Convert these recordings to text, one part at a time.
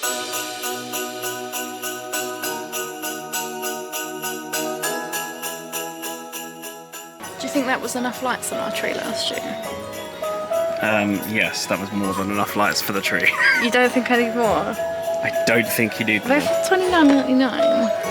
Do you think that was enough lights on our tree last year? Yes, that was more than enough lights for the tree. You don't think I need more? I don't think you need more. They're $29.99.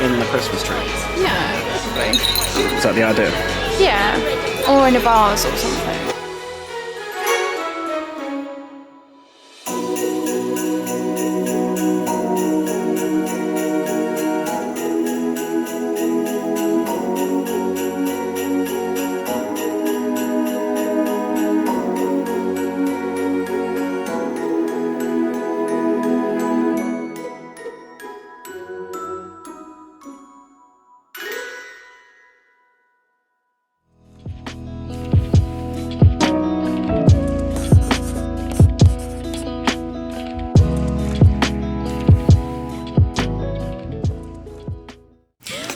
In the Christmas tree? Yeah, probably. Is that the idea? Yeah, or in a vase or something.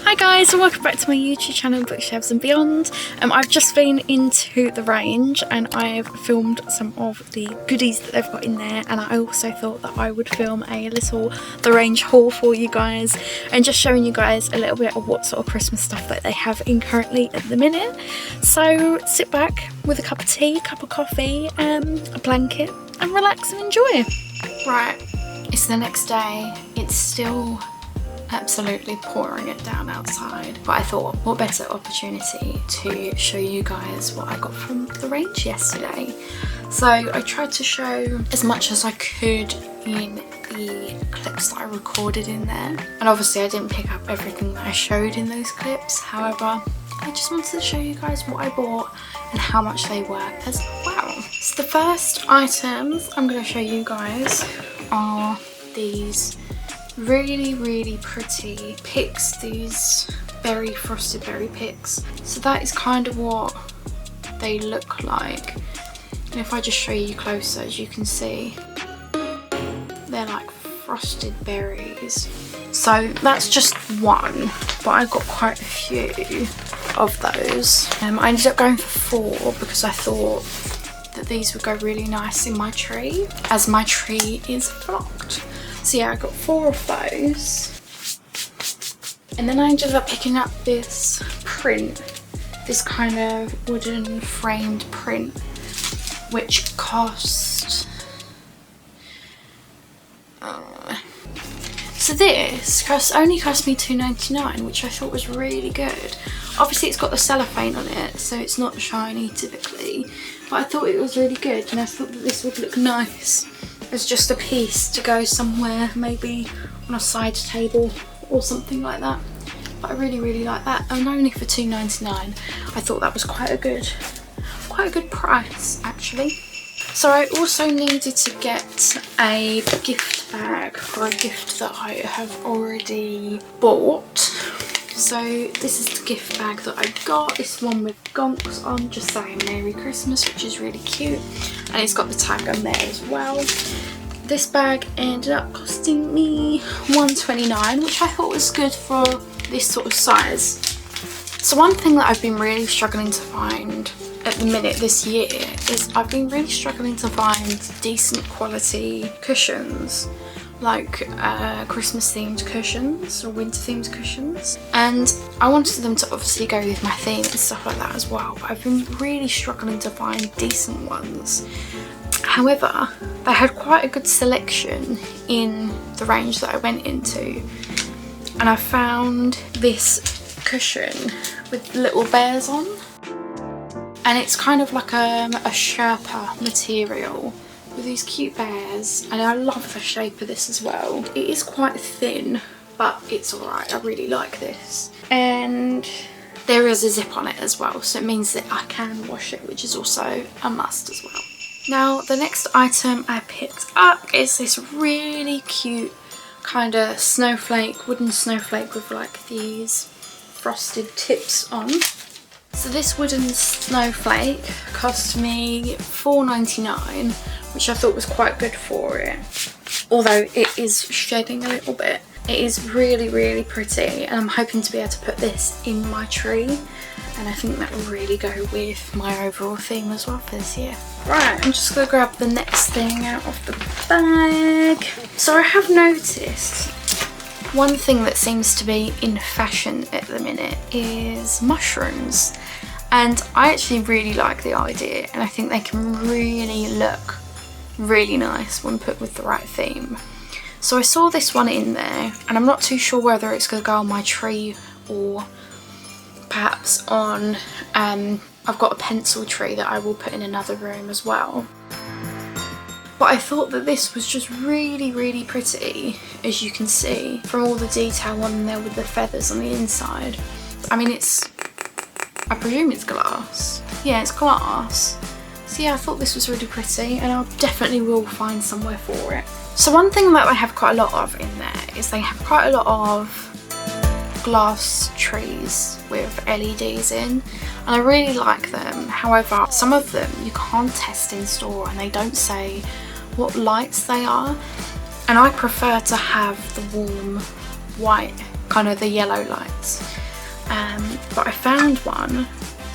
Hi guys, and welcome back to my YouTube channel, Bookshelves and Beyond. I've just been into the range and I've filmed some of the goodies that they've got in there, and I also thought that I would film a little The Range haul for you guys and just showing you guys a little bit of what sort of Christmas stuff that they have in currently at the minute. So sit back with a cup of tea, cup of coffee, a blanket, and relax and enjoy. Right, it's the next day. It's still absolutely pouring it down outside, but I thought what better opportunity to show you guys what I got from the range yesterday. So I tried to show as much as I could in the clips that I recorded in there, and obviously I didn't pick up everything that I showed in those clips. However, I just wanted to show you guys what I bought and how much they were as well. So the first items I'm going to show you guys are these really pretty picks, these berry frosted berry picks. So that is kind of what they look like, and if I just show you closer, as you can see, they're like frosted berries. So that's just one, but I got quite a few of those. I ended up going for 4 because I thought that these would go really nice in my tree, as my tree is blocked. So yeah, I got 4 of those, and then I ended up picking up this print, this kind of wooden framed print, which cost so this only cost me $2.99, which I thought was really good. Obviously it's got the cellophane on it, so it's not shiny typically, but I thought it was really good, and I thought that this would look nice as just a piece to go somewhere, maybe on a side table or something like that. But I really like that, and only for $2.99. I thought that was quite a good price actually. So I also needed to get a gift bag for a gift that I have already bought. So this is the gift bag that I got. It's one with gonks on, just saying Merry Christmas, which is really cute, and it's got the tag on there as well. This bag ended up costing me $1.29, which I thought was good for this sort of size. So one thing that I've been really struggling to find at the minute this year is I've been really struggling to find decent quality cushions, like Christmas themed cushions or winter themed cushions, and I wanted them to obviously go with my theme and stuff like that as well, but I've been really struggling to find decent ones. However, they had quite a good selection in the range that I went into, and I found this cushion with little bears on, and it's kind of like a Sherpa material with these cute bears, and I love the shape of this as well. It is quite thin, but it's alright. I really like this. And there is a zip on it as well, so it means that I can wash it, which is also a must as well. Now the next item I picked up is this really cute kind of snowflake, wooden snowflake with like these frosted tips on. So this wooden snowflake cost me $4.99, which I thought was quite good for it, although it is shedding a little bit. It is really, really pretty, and I'm hoping to be able to put this in my tree, and I think that will really go with my overall theme as well for this year. Right, I'm just going to grab the next thing out of the bag. So I have noticed one thing that seems to be in fashion at the minute is mushrooms, and I actually really like the idea, and I think they can really look really nice when put with the right theme. So I saw this one in there, and I'm not too sure whether it's going to go on my tree or perhaps on, I've got a pencil tree that I will put in another room as well. But I thought that this was just really, really pretty, as you can see from all the detail on there with the feathers on the inside. I mean, I presume it's glass. Yeah, it's glass. So yeah, I thought this was really pretty, and I definitely will find somewhere for it. So one thing that I have quite a lot of in there is they have quite a lot of glass trees with LEDs in, and I really like them. However, some of them you can't test in store, and they don't say what lights they are, and I prefer to have the warm white, kind of the yellow lights. But I found one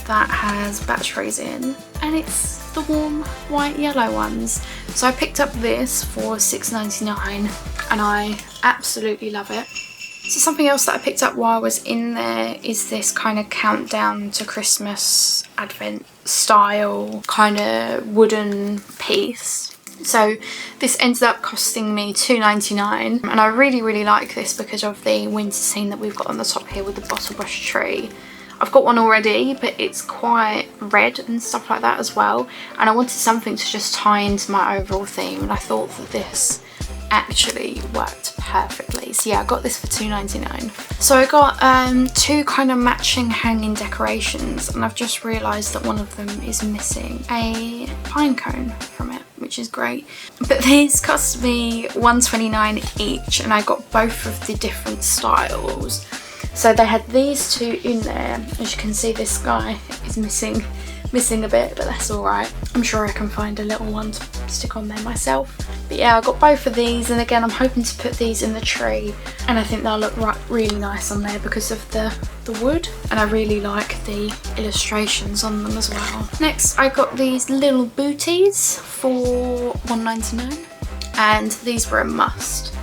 that has batteries in, and it's the warm white yellow ones. So I picked up this for $6.99, and I absolutely love it. So something else that I picked up while I was in there is this kind of countdown to Christmas advent style kind of wooden piece. So this ended up costing me $2.99, and I really, really like this because of the winter scene that we've got on the top here with the bottle brush tree. I've got one already, but it's quite red and stuff like that as well, and I wanted something to just tie into my overall theme, and I thought that this actually worked perfectly. So yeah, I got this for $2.99. So I got two kind of matching hanging decorations, and I've just realised that one of them is missing a pine cone from it, which is great. But these cost me $1.29 each, and I got both of the different styles. So they had these two in there. As you can see, this guy is missing a bit, but that's alright. I'm sure I can find a little one to stick on there myself. But yeah, I got both of these, and again, I'm hoping to put these in the tree, and I think they'll look really nice on there because of the wood, and I really like the illustrations on them as well. Next, I got these little booties for $1.99, and these were a must.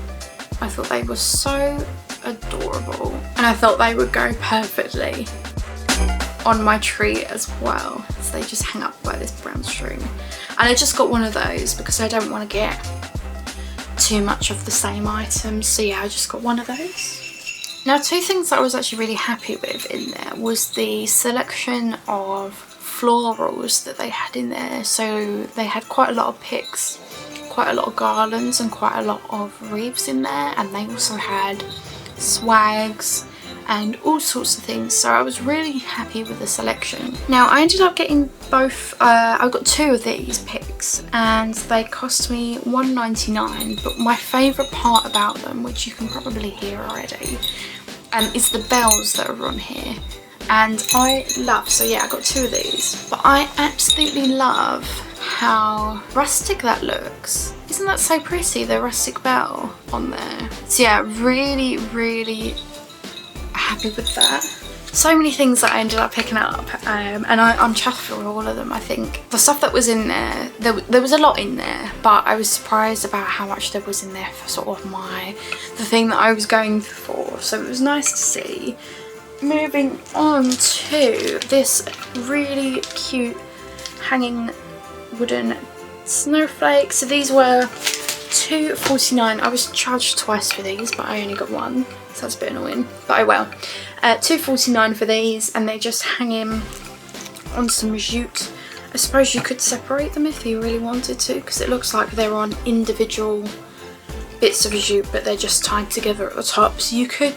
I thought they were so adorable, and I thought they would go perfectly on my tree as well. So they just hang up by this brown string, and I just got one of those because I don't want to get too much of the same items. So yeah, I just got one of those. Now, two things that I was actually really happy with in there was the selection of florals that they had in there. So they had quite a lot of picks, quite a lot of garlands, and quite a lot of wreaths in there, and they also had swags and all sorts of things, so I was really happy with the selection. Now I ended up getting both, I got two of these picks, and they cost me $1.99, but my favourite part about them, which you can probably hear already, is the bells that are on here, and I love, so yeah, I got two of these, but I absolutely love how rustic that looks. Isn't that so pretty, the rustic bell on there? So yeah, really, really happy with that. So many things that I ended up picking up, and I'm chuffed with all of them. I think the stuff that was in there, there was a lot in there, but I was surprised about how much there was in there for sort of the thing that I was going for, so it was nice to see. Moving on to this really cute hanging wooden snowflake. So these were $2.49. I was charged twice for these, but I only got one, so that's a bit annoying, but oh well. $2.49 for these, and they just hang in on some jute I suppose you could separate them if you really wanted to, because it looks like they're on individual bits of jute but they're just tied together at the top, so you could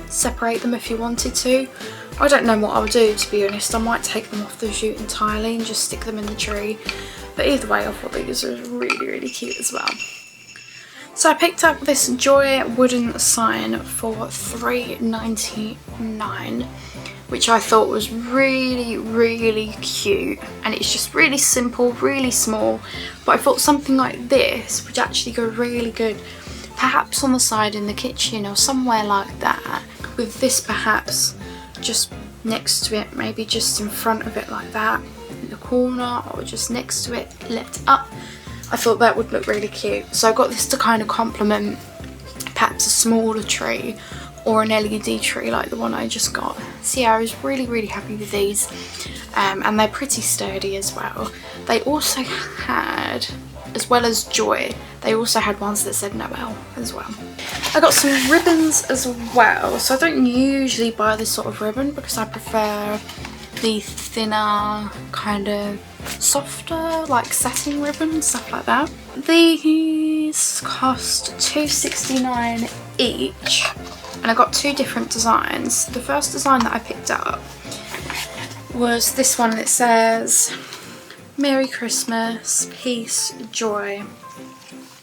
separate them if you wanted to. I don't know what I'll do, to be honest. I might take them off the jute entirely and just stick them in the tree, but either way I thought these were really cute as well. So I picked up this Joy wooden sign for $3.99, which I thought was really cute, and it's just really simple, really small, but I thought something like this would actually go really good perhaps on the side in the kitchen or somewhere like that, with this perhaps just next to it, maybe just in front of it like that in the corner, or just next to it lit up. I thought that would look really cute, so I got this to kind of complement perhaps a smaller tree or an LED tree like the one I just got. So yeah, I was really happy with these, and they're pretty sturdy as well. They also had, as well as Joy, they also had ones that said Noel as well. I got some ribbons as well, so I don't usually buy this sort of ribbon because I prefer the thinner, kind of softer, like satin ribbon, stuff like that. These cost $2.69 each, and I got two different designs. The first design that I picked up was this one, and it says Merry Christmas, Peace, Joy.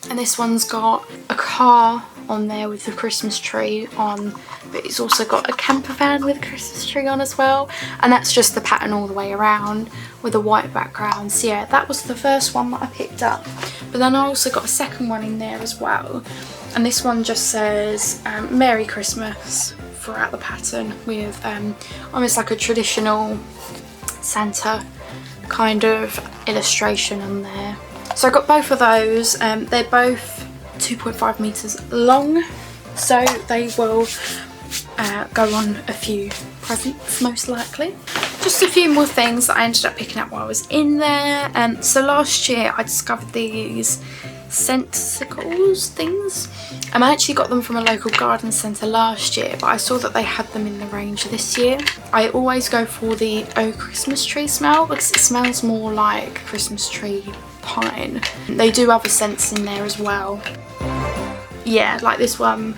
And this one's got a car on there with the Christmas tree on, but it's also got a camper van with a Christmas tree on as well, and that's just the pattern all the way around with a white background. So yeah, that was the first one that I picked up, but then I also got a second one in there as well, and this one just says Merry Christmas throughout the pattern with almost like a traditional Santa kind of illustration on there. So I got both of those. They're both 2.5 meters long, so they will go on a few presents most likely. Just a few more things that I ended up picking up while I was in there. So last year I discovered these scentacles things. I actually got them from a local garden centre last year, but I saw that they had them in the range this year. I always go for the Oh Christmas Tree smell because it smells more like Christmas tree pine. They do other scents in there as well. Yeah, like this one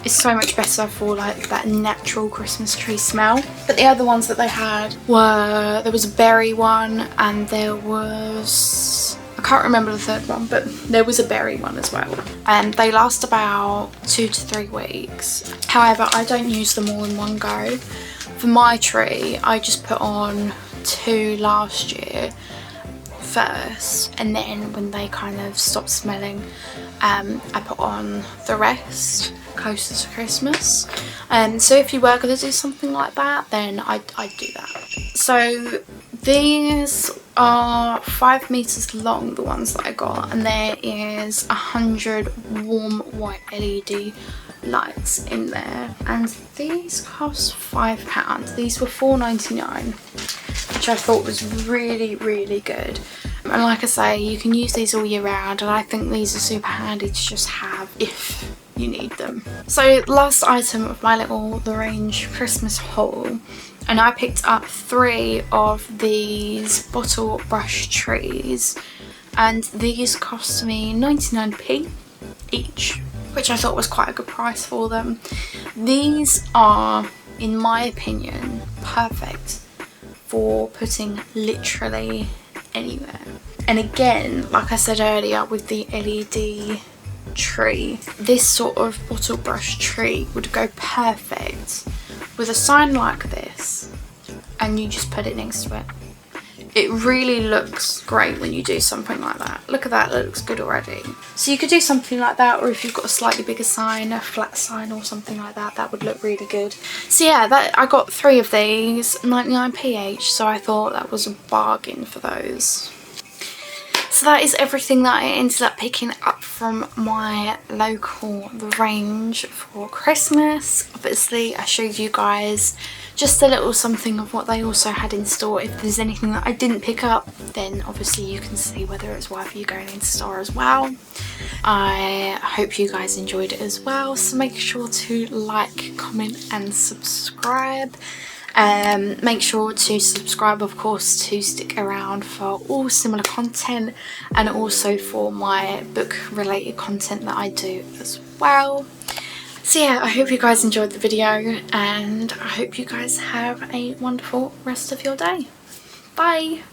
is so much better for like that natural Christmas tree smell. But the other ones that they had were, there was a berry one, and there was, I can't remember the third one, but there was a berry one as well. And they last about 2 to 3 weeks. However, I don't use them all in one go. For my tree, I just put on 2 last year first, and then when they kind of stopped smelling, I put on the rest closer to Christmas. So if you were going to do something like that, then I'd do that. So these are 5 meters long, the ones that I got, and there is 100 warm white LED lights in there, and these cost £5. These were $4.99, which I thought was really good. And like I say, you can use these all year round, and I think these are super handy to just have if you need them. So last item of my little The Range Christmas haul, and I picked up 3 of these bottle brush trees, and these cost me 99p each, which I thought was quite a good price for them. These are, in my opinion, perfect for putting literally anywhere. And again, like I said earlier with the LED tree, this sort of bottle brush tree would go perfect with a sign like this, and you just put it next to it. It really looks great when you do something like that. Look at that, it looks good already. So you could do something like that, or if you've got a slightly bigger sign, a flat sign or something like that, that would look really good. So yeah, I got 3 of these, 99p each, so I thought that was a bargain for those. So that is everything that I ended up picking up from my local The Range for Christmas. Obviously I showed you guys just a little something of what they also had in store. If there's anything that I didn't pick up, then obviously you can see whether it's worth you going into store as well. I hope you guys enjoyed it as well, so make sure to like, comment and subscribe. Make sure to subscribe, of course, to stick around for all similar content, and also for my book related content that I do as well. So yeah, I hope you guys enjoyed the video, and I hope you guys have a wonderful rest of your day. Bye!